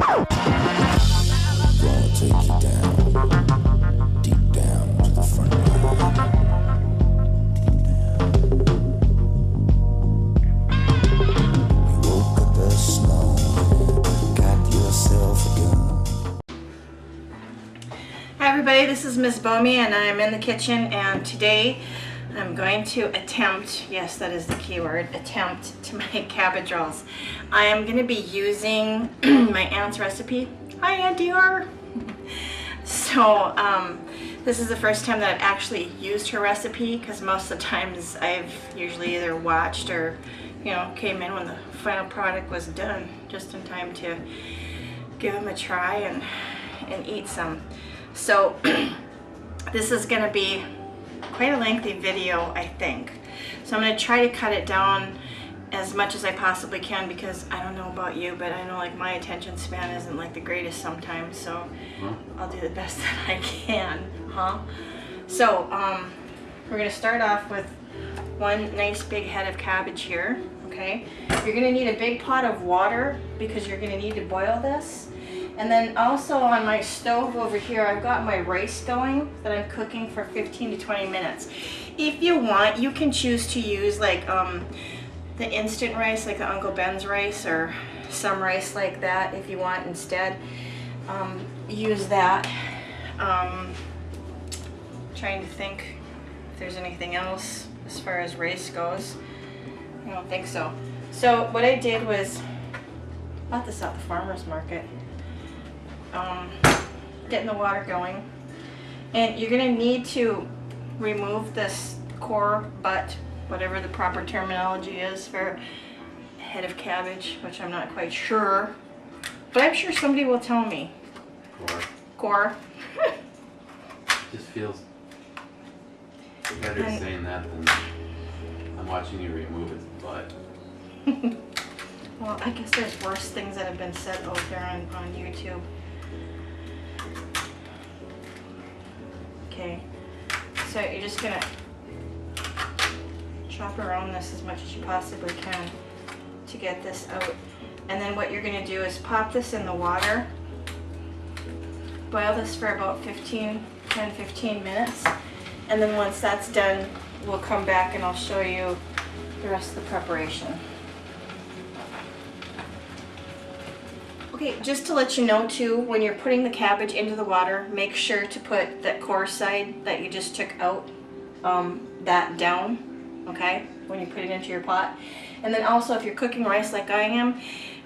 Gonna take you down, deep down to the front line. You woke up this morning, got yourself a gun. Hi everybody, this is Mzbomey and I'm in the kitchen, and today I'm going to attempt, yes that is the key word, attempt to make cabbage rolls. I am going to be using my aunt's recipe. Hi Auntie R. So this is the first time that I've actually used her recipe, because most of the times I've usually either watched or came in when the final product was done, just in time to give them a try and eat some. So this is going to be quite a lengthy video, I think. So I'm going to try to cut it down as much as I possibly can, because I don't know about you, but I know like my attention span isn't like the greatest sometimes, so I'll do the best that I can, So we're going to start off with one nice big head of cabbage here, okay? You're going to need a big pot of water because you're going to need to boil this. And then also on my stove over here, I've got my rice going that I'm cooking for 15 to 20 minutes. If you want, you can choose to use like the instant rice, like the Uncle Ben's rice, or some rice like that if you want instead. Use that. Trying to think if there's anything else as far as rice goes. I don't think so. So what I did was, bought this at the farmer's market. Getting the water going, and you're going to need to remove this core butt, whatever the proper terminology is for a head of cabbage, which I'm not quite sure, but I'm sure somebody will tell me. Core. Just feels better saying that than I'm watching you remove its butt. Well, I guess there's worse things that have been said out there on YouTube. Okay, so you're just gonna chop around this as much as you possibly can to get this out. And then what you're gonna do is pop this in the water, boil this for about 10-15 minutes, and then once that's done, we'll come back and I'll show you the rest of the preparation. Okay, just to let you know too, when you're putting the cabbage into the water, make sure to put that core side that you just took out, that down, okay, when you put it into your pot. And then also if you're cooking rice like I am,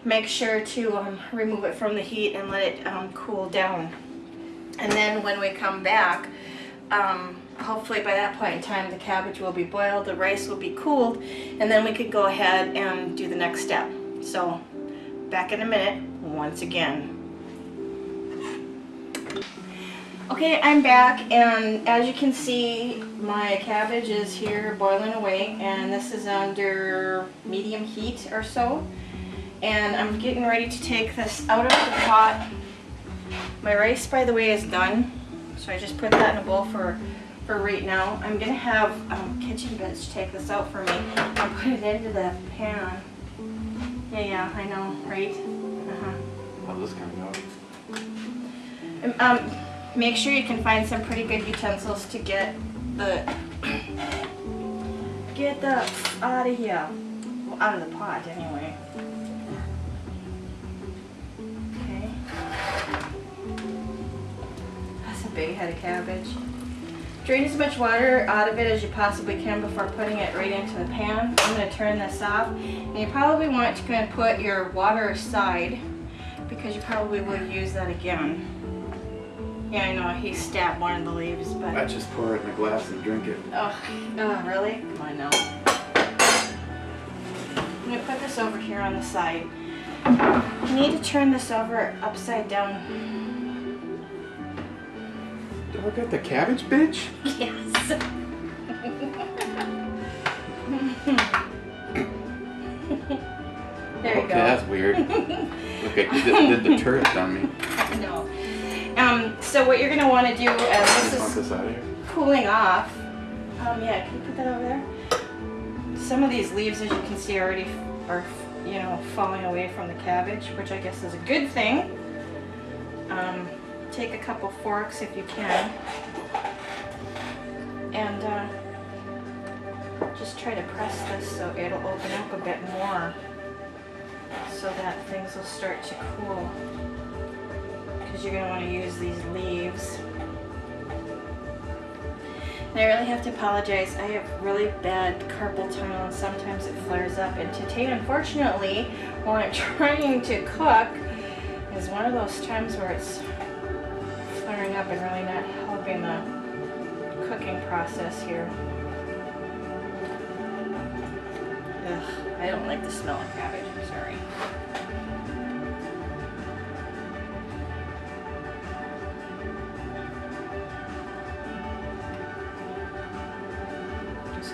make sure to remove it from the heat and let it cool down. And then when we come back, hopefully by that point in time the cabbage will be boiled, the rice will be cooled, and then we could go ahead and do the next step. So back in a minute once again. Okay, I'm back, and as you can see, my cabbage is here boiling away, and this is under medium heat or so. And I'm getting ready to take this out of the pot. My rice, by the way, is done, so I just put that in a bowl for right now. I'm gonna have kitchen bits take this out for me. I'll put it into the pan. Yeah, I know, right? How's this coming out? Make sure you can find some pretty good utensils to get the out of here. Well, out of the pot anyway. Okay. That's a big head of cabbage. Drain as much water out of it as you possibly can before putting it right into the pan. I'm going to turn this off, and you probably want to kind of put your water aside because you probably will use that again. Yeah, I know, he stabbed one of the leaves, but... I just pour it in a glass and drink it. Oh, really? Come on now. I'm going to put this over here on the side. You need to turn this over upside down. Do I got the cabbage, bitch? Yes. There you go. Okay, that's weird. Look, you just did the turret on me. I know. So what you're going to want to do as this is cooling off, yeah, can you put that over there? Some of these leaves, as you can see, already are, falling away from the cabbage, which I guess is a good thing. Take a couple forks if you can, and just try to press this so it'll open up a bit more, so that things will start to cool, because you're going to want to use these leaves. And I really have to apologize. I have really bad carpal tunnel and sometimes it flares up. And today, unfortunately, while I'm trying to cook, is one of those times where it's flaring up and really not helping the cooking process here. Ugh, I don't like the smell of cabbage, I'm sorry.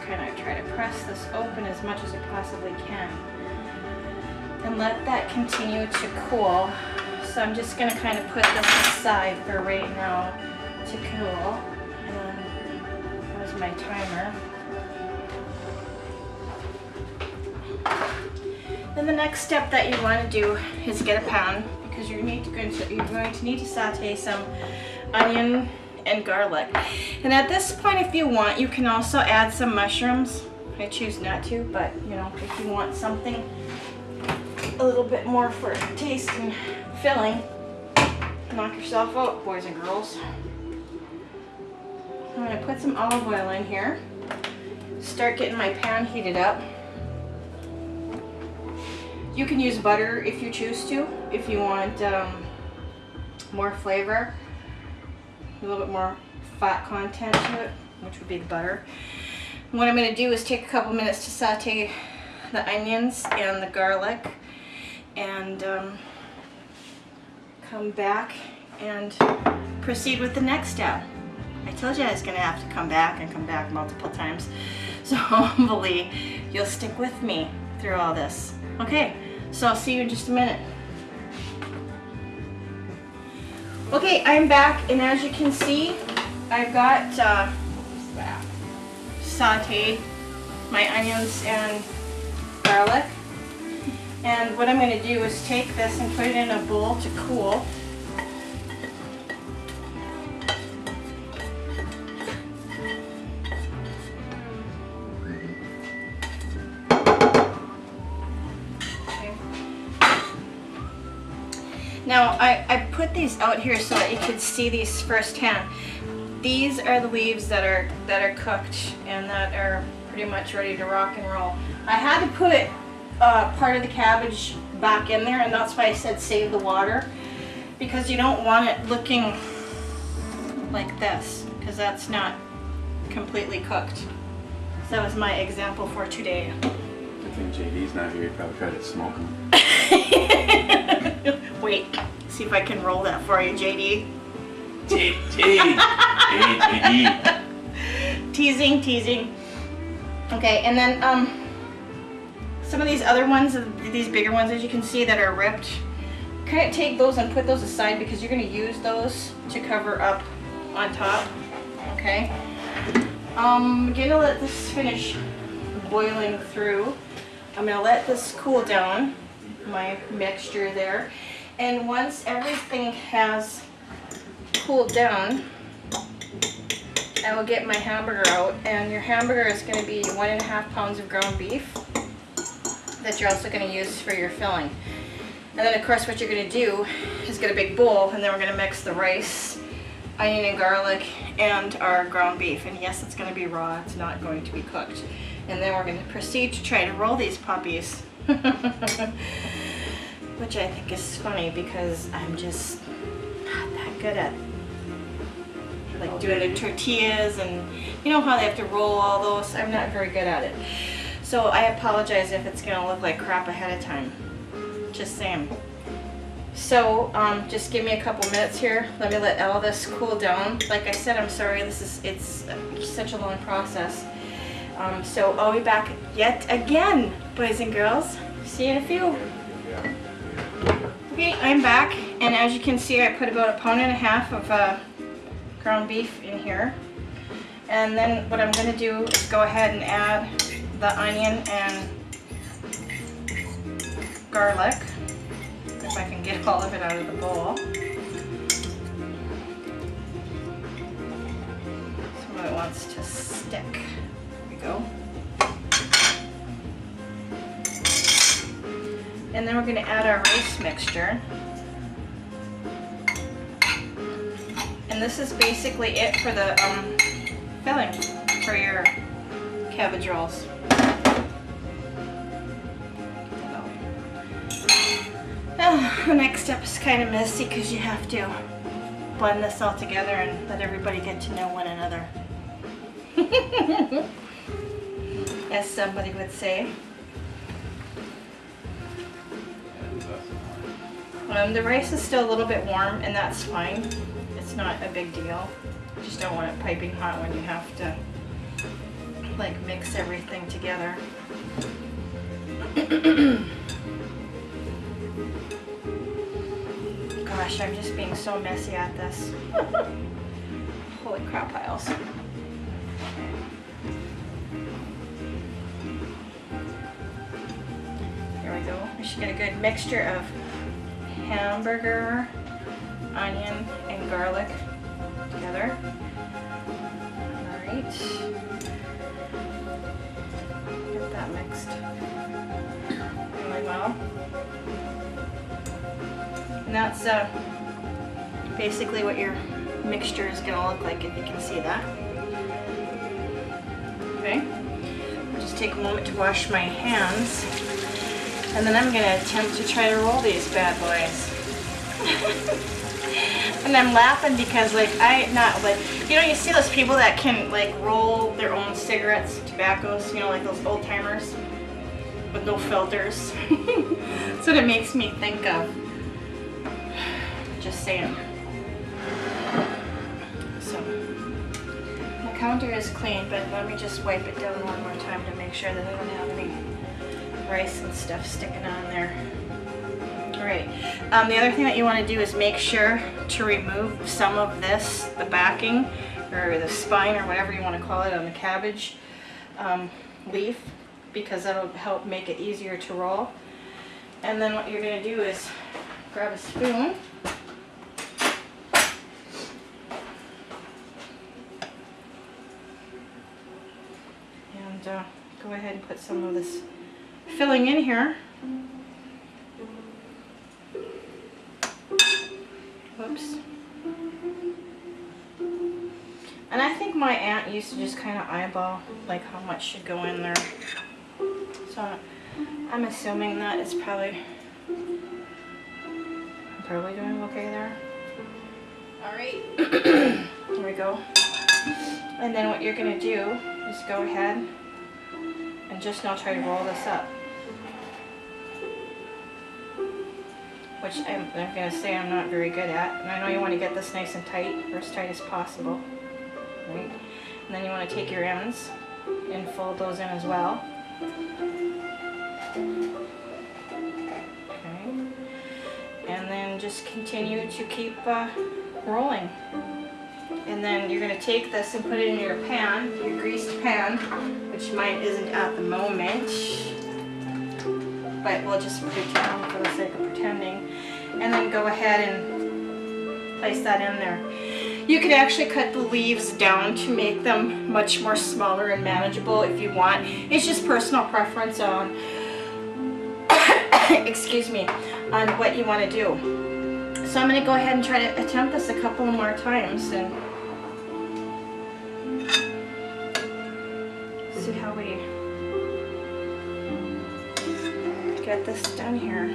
Kind of try to press this open as much as I possibly can and let that continue to cool. So I'm just going to kind of put this aside for right now to cool. And there's my timer. Then the next step that you want to do is get a pan, because you're going to need to saute some onion and garlic. And at this point, if you want, you can also add some mushrooms. I choose not to, but you know, if you want something a little bit more for taste and filling, knock yourself out, boys and girls. I'm going to put some olive oil in here. Start getting my pan heated up. You can use butter if you choose to, if you want more flavor, a little bit more fat content to it, which would be the butter. What I'm going to do is take a couple minutes to saute the onions and the garlic, and come back and proceed with the next step. I told you I was going to have to come back and come back multiple times, so hopefully you'll stick with me through all this. Okay, so I'll see you in just a minute. Okay, I'm back, and as you can see, I've got sauteed my onions and garlic. And what I'm going to do is take this and put it in a bowl to cool. Now, I put these out here so that you could see these firsthand. These are the leaves that are cooked and that are pretty much ready to rock and roll. I had to put part of the cabbage back in there, and that's why I said save the water, because you don't want it looking like this, because that's not completely cooked. So that was my example for today. Good thing JD's not here. He'd probably try to smoke them. Wait, see if I can roll that for you, JD. JD. Teasing, teasing. Okay, and then some of these other ones, these bigger ones, as you can see, that are ripped, kind of take those and put those aside, because you're going to use those to cover up on top. Okay. I'm going to let this finish boiling through. I'm going to let this cool down, my mixture there. And once everything has cooled down, I will get my hamburger out. And your hamburger is going to be 1.5 pounds of ground beef that you're also going to use for your filling. And then of course what you're going to do is get a big bowl, and then we're going to mix the rice, onion and garlic, and our ground beef. And yes, it's going to be raw, it's not going to be cooked. And then we're going to proceed to try to roll these puppies. Which I think is funny, because I'm just not that good at like doing the tortillas, and you know how they have to roll all those. I'm not very good at it. So I apologize if it's going to look like crap ahead of time. Just saying. So just give me a couple minutes here. Let me let all this cool down. Like I said, I'm sorry. It's such a long process. So I'll be back yet again, boys and girls. See you in a few. Okay, I'm back, and as you can see, I put about 1.5 pounds of ground beef in here. And then what I'm going to do is go ahead and add the onion and garlic, if I can get all of it out of the bowl. wants to stick. There we go. And then we're going to add our rice mixture. And this is basically it for the filling for your cabbage rolls. The next step is kind of messy because you have to blend this all together and let everybody get to know one another. As somebody would say. The rice is still a little bit warm, and that's fine. It's not a big deal. You just don't want it piping hot when you have to like mix everything together. Gosh, I'm just being so messy at this. Holy crap piles. There we go. We should get a good mixture of hamburger, onion, and garlic together. Alright. Get that mixed really well. And that's basically what your mixture is going to look like, if you can see that. Okay. I'll just take a moment to wash my hands. And then I'm going to attempt to try to roll these bad boys. And I'm laughing because you you see those people that can like roll their own cigarettes, tobaccos, you know, like those old timers with no filters. That's what it makes me think of. Just saying. So, my counter is clean, but let me just wipe it down one more time to make sure that I don't have any rice and stuff sticking on there. Alright, the other thing that you want to do is make sure to remove some of this, the backing, or the spine, or whatever you want to call it, on the cabbage leaf, because that'll help make it easier to roll. And then what you're going to do is grab a spoon. And go ahead and put some of this filling in here. Whoops. And I think my aunt used to just kind of eyeball like how much should go in there. So I'm assuming that it's probably doing okay there. Alright. Here we go. And then what you're going to do is go ahead and just now try to roll this up. Which I'm going to say I'm not very good at. And I know you want to get this nice and tight, or as tight as possible. Right? And then you want to take your ends and fold those in as well. Okay. And then just continue to keep rolling. And then you're going to take this and put it in your pan, your greased pan, which mine isn't at the moment. But we'll just pretend for the sake of pretending. And then go ahead and place that in there. You could actually cut the leaves down to make them much more smaller and manageable if you want. It's just personal preference on, excuse me, on what you want to do. So I'm going to go ahead and try to attempt this a couple more times and see how we get this done here.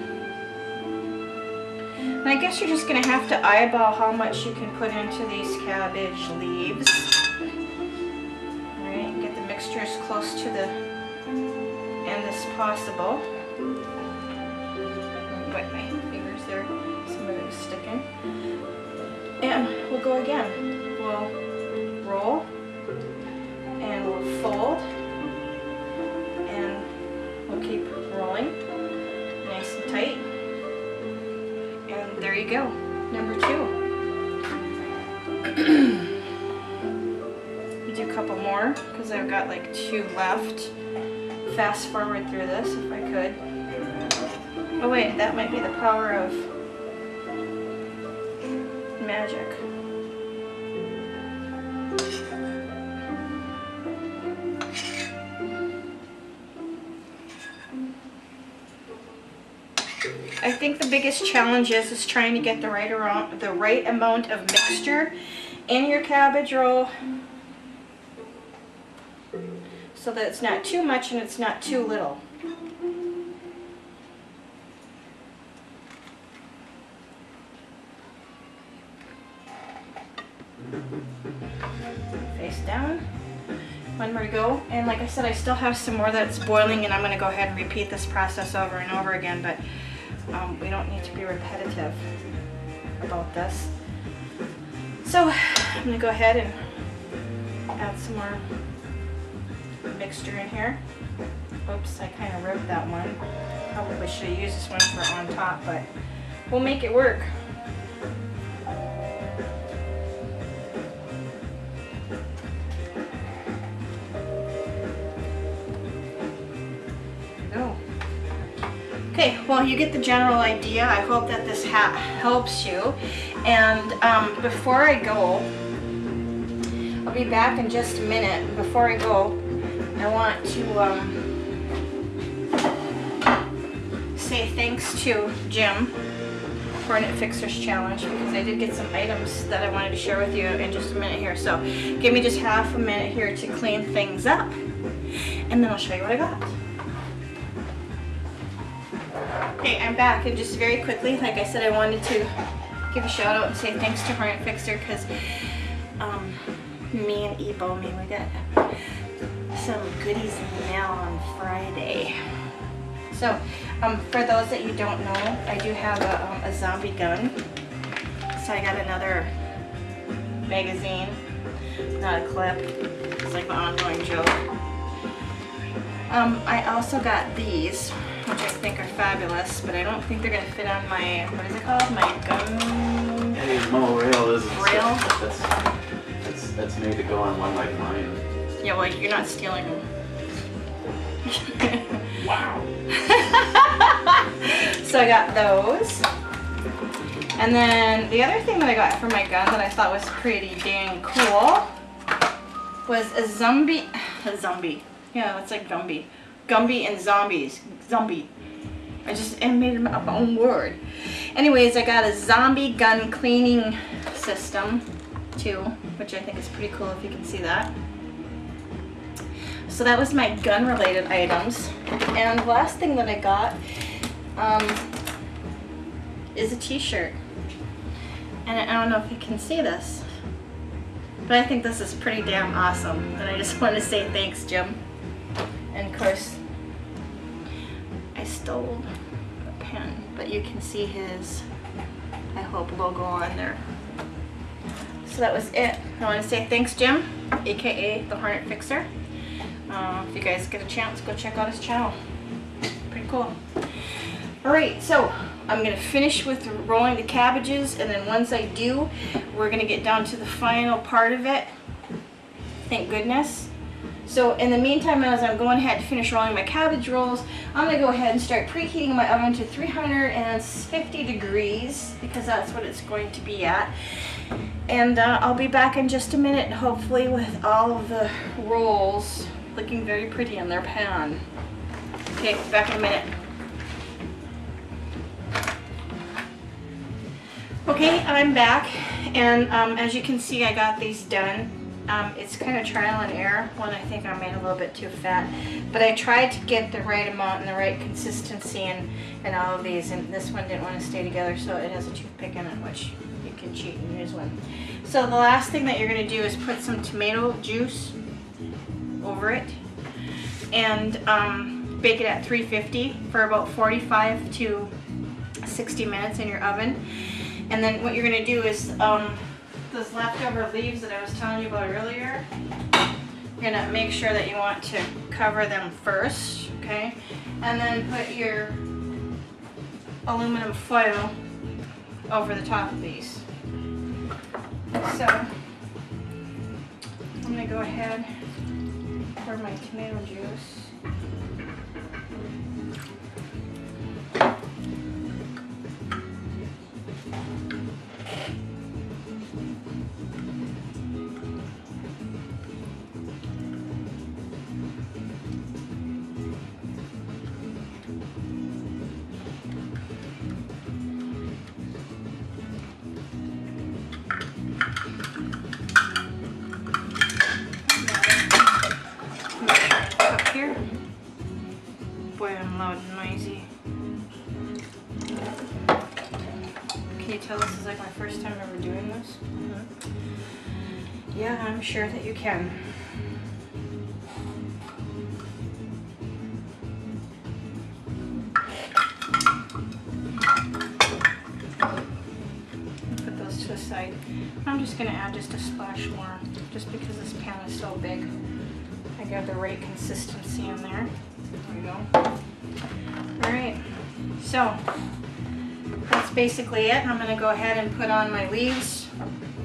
And I guess you're just going to have to eyeball how much you can put into these cabbage leaves. Alright, get the mixture as close to the end as possible. Wet my fingers there, some of it was sticking. And we'll go again. We'll roll, and we'll fold, and we'll keep rolling, nice and tight. And there you go, number 2. Do a couple more, because I've got like 2 left. Fast forward through this if I could. Oh wait, that might be the power of magic. I think the biggest challenge is trying to get the right amount of mixture in your cabbage roll so that it's not too much and it's not too little. Face down. One more to go. And like I said, I still have some more that's boiling, and I'm going to go ahead and repeat this process over and over again, but we don't need to be repetitive about this. So I'm going to go ahead and add some more mixture in here. Oops, I kind of ripped that one. Probably should have used this one for on top, but we'll make it work. Okay, well, you get the general idea. I hope that this helps you. And before I go, I'll be back in just a minute. Before I go, I want to say thanks to Jim for Knit Fixers Challenge, because I did get some items that I wanted to share with you in just a minute here. So give me just half a minute here to clean things up, and then I'll show you what I got. Okay, I'm back, and just very quickly, like I said, I wanted to give a shout out and say thanks to Knit Fixer, because me and Mzbomey, we got some goodies in the mail on Friday. So, for those that you don't know, I do have a zombie gun. So I got another magazine, not a clip. It's like an ongoing joke. I also got these, which I think are fabulous, but I don't think they're going to fit on my, what is it called? My gun? Hey, Mo rail is Rail? That's made to go on one like mine. Yeah, well, you're not stealing them. Wow. So I got those. And then the other thing that I got for my gun that I thought was pretty dang cool was a zombie. Yeah, it's like Gumby. Gumby and zombies. Zombie. I made up my own word. Anyways, I got a zombie gun cleaning system too, which I think is pretty cool if you can see that. So that was my gun related items. And the last thing that I got is a t-shirt. And I don't know if you can see this, but I think this is pretty damn awesome. And I just want to say thanks, Jim. And of course, I stole a pen, but you can see his, I hope, logo on there. So that was it. I want to say thanks, Jim, aka the Knit Fixer. If you guys get a chance, go check out his channel. Pretty cool. Alright, so I'm going to finish with rolling the cabbages, and then once I do, we're going to get down to the final part of it. Thank goodness. So in the meantime, as I'm going ahead to finish rolling my cabbage rolls, I'm going to go ahead and start preheating my oven to 350 degrees, because that's what it's going to be at. And I'll be back in just a minute, hopefully with all of the rolls looking very pretty in their pan. Okay, back in a minute. Okay, I'm back, and as you can see, I got these done. It's kind of trial and error. One, I think I made a little bit too fat, but I tried to get the right amount and the right consistency in all of these, and this one didn't want to stay together, so it has a toothpick in it, which you can cheat and use one. So the last thing that you're going to do is put some tomato juice over it, and bake it at 350 for about 45 to 60 minutes in your oven. And then what you're going to do is those leftover leaves that I was telling you about earlier, you're going to make sure that you want to cover them first, okay? And then put your aluminum foil over the top of these. So I'm going to go ahead and pour my tomato juice. and loud and noisy. Can you tell this is like my first time ever doing this? Yeah, I'm sure that you can. Put those to the side. I'm just going to add just a splash more, just because this pan is so big. I got the right consistency in there. There we go. Alright, so that's basically it. I'm going to go ahead and put on my leaves,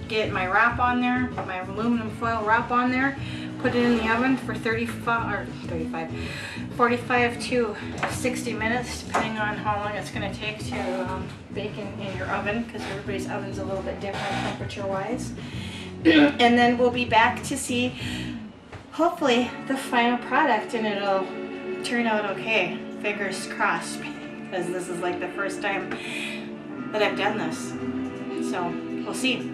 get my wrap on there, put my aluminum foil wrap on there, put it in the oven for 45 to 60 minutes, depending on how long it's going to take to bake in your oven, because everybody's oven's a little bit different temperature-wise. And then we'll be back to see, hopefully, the final product, and it'll turn out okay. Fingers crossed, because this is like the first time that I've done this. So, we'll see.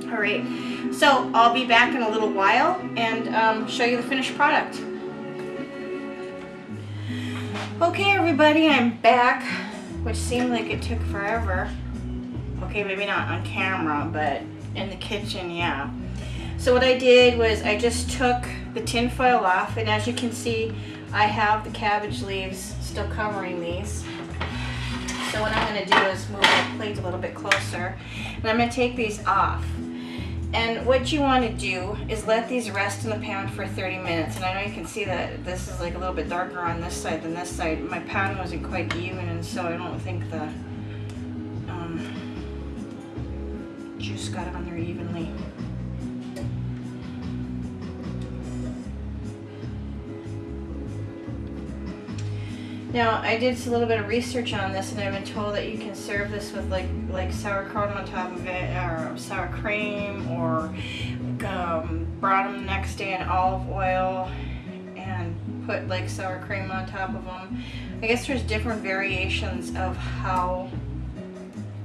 Alright, so I'll be back in a little while and show you the finished product. Okay everybody, I'm back, which seemed like it took forever. Okay, maybe not on camera, but in the kitchen, yeah. So what I did was I just took the tin foil off, and as you can see, I have the cabbage leaves still covering these. So what I'm going to do is move my plate a little bit closer, and I'm going to take these off. And what you want to do is let these rest in the pan for 30 minutes. And I know you can see that this is like a little bit darker on this side than this side. My pan wasn't quite even, and so I don't think the juice got on there evenly. Now, I did a little bit of research on this, and I've been told that you can serve this with like sauerkraut on top of it, or sour cream, or brown them the next day in olive oil and put like sour cream on top of them. I guess there's different variations of how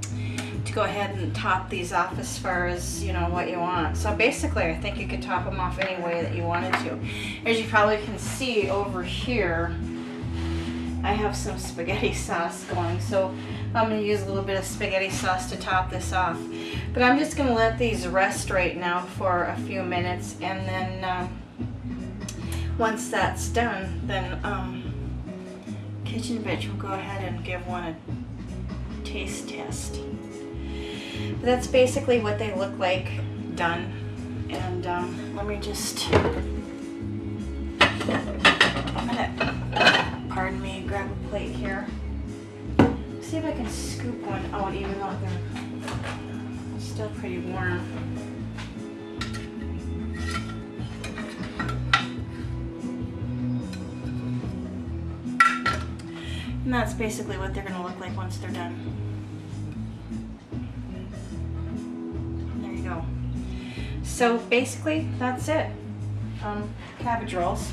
to go ahead and top these off as far as, you know, what you want. So basically, I think you could top them off any way that you wanted to. As you probably can see over here, I have some spaghetti sauce going, so I'm going to use a little bit of spaghetti sauce to top this off. But I'm just going to let these rest right now for a few minutes, and then once that's done, then Kitchen Bitch will go ahead and give one a taste test. But that's basically what they look like done. And let me just, pardon me, grab a plate here. See if I can scoop one out even though they're still pretty warm. And that's basically what they're going to look like once they're done. There you go. So basically, that's it. Cabbage rolls.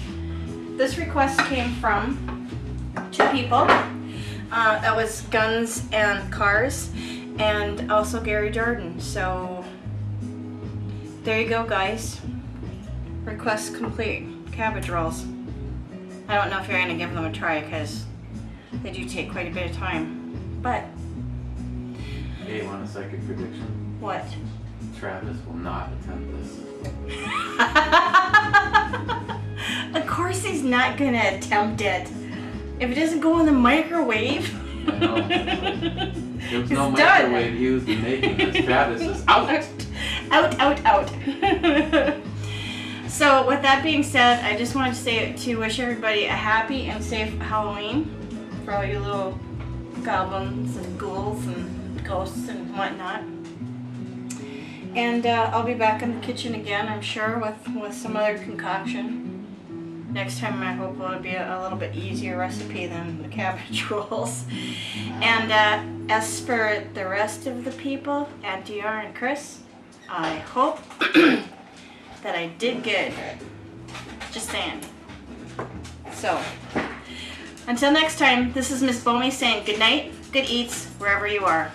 This request came from 2 people. That was Guns and Cars, and also Gary Jordan. So there you go, guys. Request complete. Cabbage rolls. I don't know if you're going to give them a try, because they do take quite a bit of time. But Hey, you want a psychic prediction? what? Travis will not attempt this. Of course he's not going to attempt it. If it doesn't go in the microwave. I know. There was no It's done. microwave used in making this. Travis is out. Out. So with that being said, I just wanted to wish everybody a happy and safe Halloween for all you little goblins and ghouls and ghosts and whatnot. And I'll be back in the kitchen again, I'm sure, with some other concoction. Next time I hope it'll be a little bit easier recipe than the cabbage rolls. And as for the rest of the people, Auntie R and Chris, I hope that I did good. Just saying. So, until next time, this is Mzbomey saying good night, good eats, wherever you are.